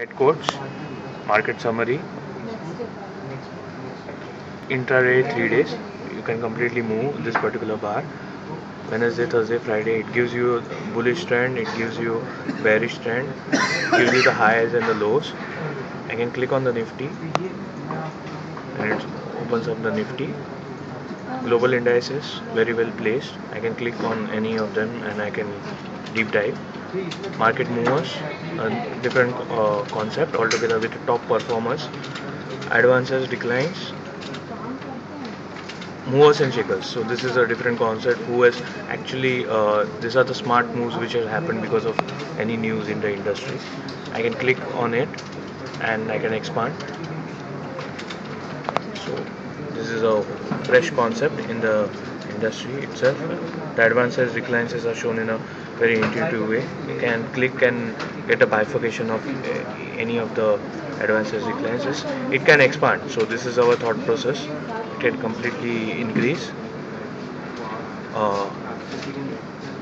Head quotes, market summary, intraday 3 days. You can completely move this particular bar. Wednesday, Thursday, Friday. It gives you bullish trend. It gives you bearish trend. It gives you the highs and the lows. I can click on the Nifty, and it opens up the Nifty. Global indices very well placed. I can click on any of them and I can deep dive. Market movers, a different concept altogether with top performers, advances, declines, movers and shakers. So this is a different concept. Who has actually these are the smart moves which have happened because of any news in the industry. I can click on it and I can expand. So this is a fresh concept in the industry itself. The advances, declines are shown in a very intuitive way. You can click and get a bifurcation of any of the advances, declines. It can expand. So this is our thought process. It can completely increase. Uh,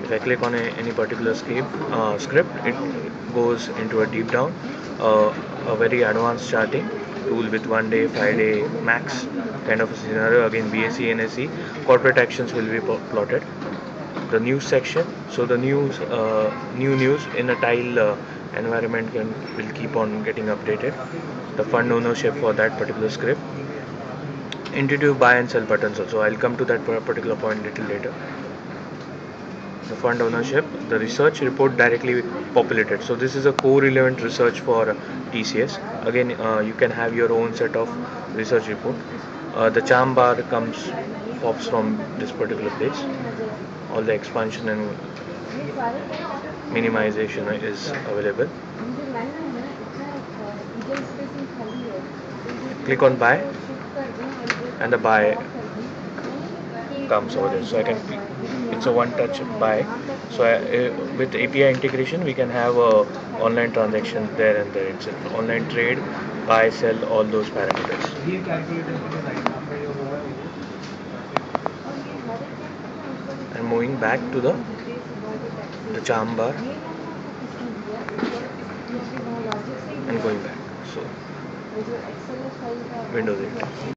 if I click on any particular script, it goes into a deep down, a very advanced charting tool with 1 day, 5 day max kind of a scenario. Again, BSE, NSE, corporate actions will be plotted. The news section. So the new news in a tile environment will keep on getting updated. The fund ownership for that particular script. Intuitive buy and sell buttons also. I'll come to that particular point little later. The fund ownership, the research report directly populated. So this is a co-relevant research for TCS. Again, you can have your own set of research report. The charm bar pops from this particular place. All the expansion and minimization is available. Click on buy and the buy comes over there. So I can, it's a one touch buy. So with API integration we can have a online transaction there and there. It's an online trade, buy, sell, all those parameters. And moving back to the charm bar and going back. So Windows 8.